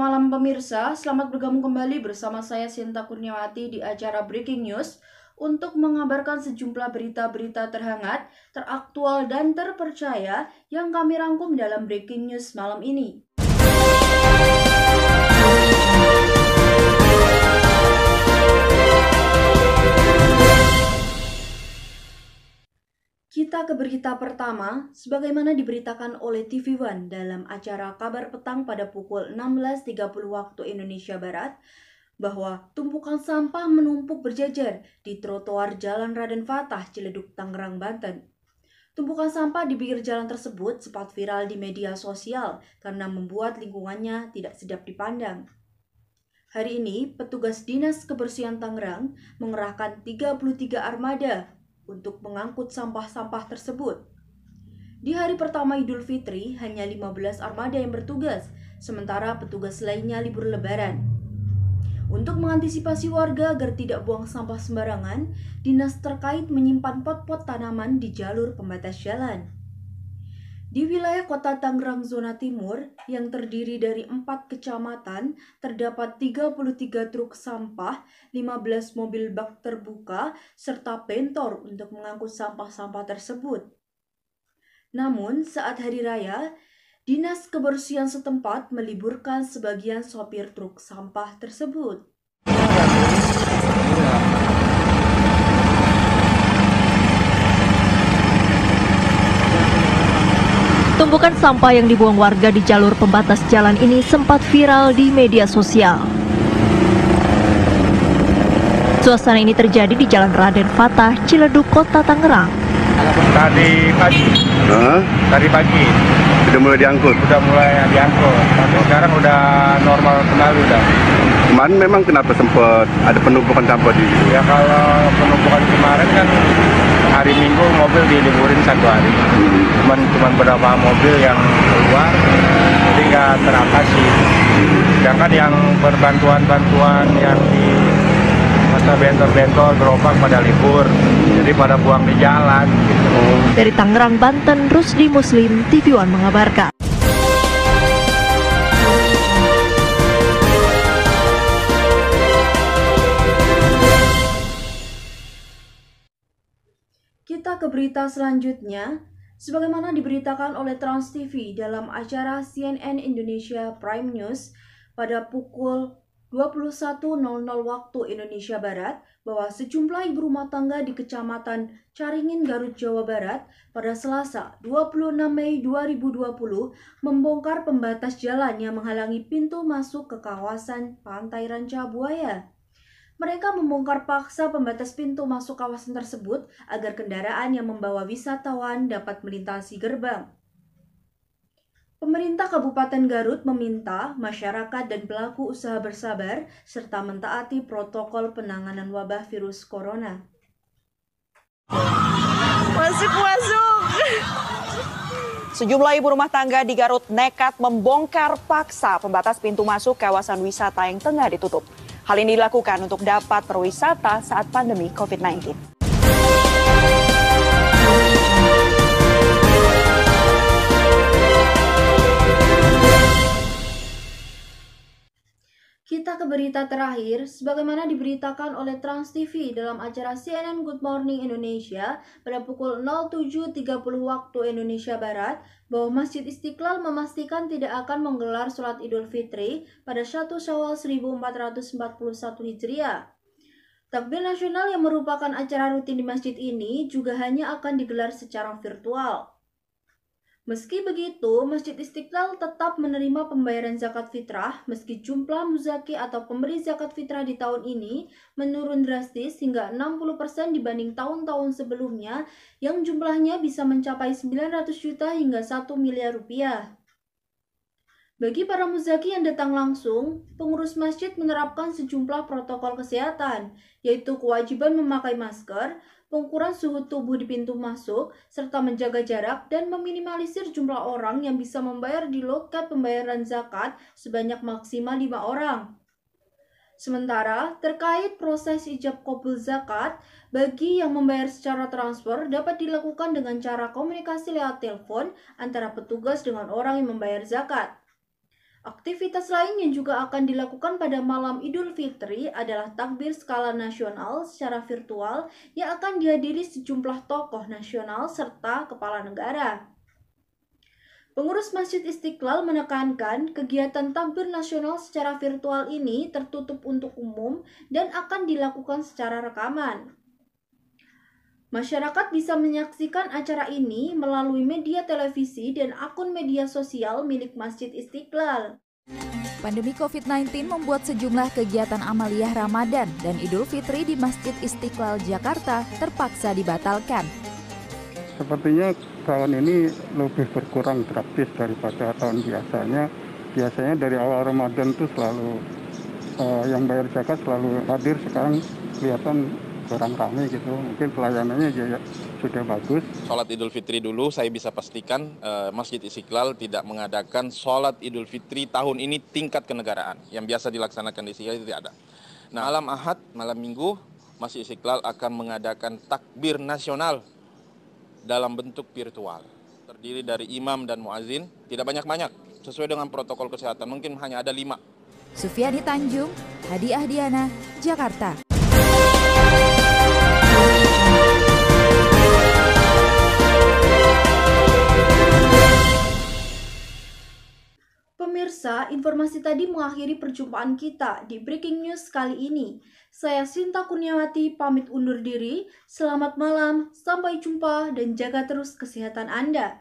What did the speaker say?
malam pemirsa, selamat bergabung kembali bersama saya Sinta Kurniawati di acara Breaking News untuk mengabarkan sejumlah berita-berita terhangat, teraktual, dan terpercaya yang kami rangkum dalam Breaking News malam ini. Kita ke berita pertama, sebagaimana diberitakan oleh TV One dalam acara Kabar Petang pada pukul 16.30 waktu Indonesia Barat, bahwa tumpukan sampah menumpuk berjajar di trotoar Jalan Raden Fatah, Ciledug, Tangerang, Banten. Tumpukan sampah di pinggir jalan tersebut sempat viral di media sosial karena membuat lingkungannya tidak sedap dipandang. Hari ini, petugas Dinas Kebersihan Tangerang mengerahkan 33 armada untuk mengangkut sampah-sampah tersebut. Di hari pertama Idul Fitri, hanya 15 armada yang bertugas, sementara petugas lainnya libur lebaran. Untuk mengantisipasi warga agar tidak buang sampah sembarangan, dinas terkait menyimpan pot-pot tanaman di jalur pembatas jalan. Di wilayah kota Tangerang zona timur yang terdiri dari 4 kecamatan, terdapat 33 truk sampah, 15 mobil bak terbuka, serta bentor untuk mengangkut sampah-sampah tersebut. Namun, saat hari raya, Dinas Kebersihan setempat meliburkan sebagian sopir truk sampah tersebut. Tumpukan sampah yang dibuang warga di jalur pembatas jalan ini sempat viral di media sosial. Suasana ini terjadi di Jalan Raden Fatah, Ciledug, Kota Tangerang. Tadi pagi. Sudah mulai diangkut? Sudah mulai diangkut. Tapi sekarang udah normal kembali udah. Kemarin memang kenapa sempat ada penumpukan sampah di situ? Ya kalau penumpukan kemarin kan hari Minggu mobil diliburin 1 hari. Cuman beberapa mobil yang keluar, jadi nggak teratasi. Sedangkan yang berbantuan yang di masa bentor-bentor gerobak pada libur, jadi pada buang di jalan. Gitu. Dari Tangerang, Banten, Rusdi Muslim, TV One mengabarkan. Kita ke berita selanjutnya. Sebagaimana diberitakan oleh Trans TV dalam acara CNN Indonesia Prime News pada pukul 21.00 waktu Indonesia Barat, bahwa sejumlah ibu rumah tangga di Kecamatan Caringin, Garut, Jawa Barat pada Selasa 26 Mei 2020 membongkar pembatas jalan yang menghalangi pintu masuk ke kawasan Pantai Ranca Buaya. Mereka membongkar paksa pembatas pintu masuk kawasan tersebut agar kendaraan yang membawa wisatawan dapat melintasi gerbang. Pemerintah Kabupaten Garut meminta masyarakat dan pelaku usaha bersabar serta mentaati protokol penanganan wabah virus corona. Masuk. Sejumlah ibu rumah tangga di Garut nekat membongkar paksa pembatas pintu masuk kawasan wisata yang tengah ditutup. Hal ini dilakukan untuk dapat berwisata saat pandemi COVID-19. Kita ke berita terakhir, sebagaimana diberitakan oleh Trans TV dalam acara CNN Good Morning Indonesia pada pukul 07.30 waktu Indonesia Barat, bahwa Masjid Istiqlal memastikan tidak akan menggelar sholat Idul Fitri pada 1 Syawal 1441 Hijriah. Takbir nasional yang merupakan acara rutin di masjid ini juga hanya akan digelar secara virtual. Meski begitu, Masjid Istiqlal tetap menerima pembayaran zakat fitrah meski jumlah muzaki atau pemberi zakat fitrah di tahun ini menurun drastis hingga 60% dibanding tahun-tahun sebelumnya yang jumlahnya bisa mencapai 900 juta hingga 1 miliar rupiah. Bagi para muzaki yang datang langsung, pengurus masjid menerapkan sejumlah protokol kesehatan, yaitu kewajiban memakai masker, pengukuran suhu tubuh di pintu masuk, serta menjaga jarak dan meminimalisir jumlah orang yang bisa membayar di loket pembayaran zakat sebanyak maksimal 5 orang. Sementara, terkait proses ijab qabul zakat, bagi yang membayar secara transfer dapat dilakukan dengan cara komunikasi lewat telepon antara petugas dengan orang yang membayar zakat. Aktivitas lain yang juga akan dilakukan pada malam Idul Fitri adalah takbir skala nasional secara virtual yang akan dihadiri sejumlah tokoh nasional serta kepala negara. Pengurus Masjid Istiqlal menekankan kegiatan takbir nasional secara virtual ini tertutup untuk umum dan akan dilakukan secara rekaman. Masyarakat bisa menyaksikan acara ini melalui media televisi dan akun media sosial milik Masjid Istiqlal. Pandemi COVID-19 membuat sejumlah kegiatan amaliyah Ramadan dan Idul Fitri di Masjid Istiqlal Jakarta terpaksa dibatalkan. Sepertinya tahun ini lebih berkurang drastis daripada tahun biasanya. Biasanya dari awal Ramadan itu selalu yang bayar zakat selalu hadir, sekarang kelihatan kurang ramai gitu. Mungkin pelayanannya juga sudah bagus. Sholat Idul Fitri dulu saya bisa pastikan Masjid Istiqlal tidak mengadakan sholat Idul Fitri tahun ini tingkat kenegaraan. Yang biasa dilaksanakan di Istiqlal itu tidak ada. Nah, malam Ahad, malam Minggu, Masjid Istiqlal akan mengadakan takbir nasional dalam bentuk virtual. Terdiri dari imam dan muazin, tidak banyak-banyak, sesuai dengan protokol kesehatan, mungkin hanya ada 5. Sufiani Tanjung, Hadi Ahdiana, Jakarta. Pemirsa, informasi tadi mengakhiri perjumpaan kita di Breaking News kali ini. Saya Sinta Kurniawati pamit undur diri. Selamat malam, sampai jumpa dan jaga terus kesehatan Anda.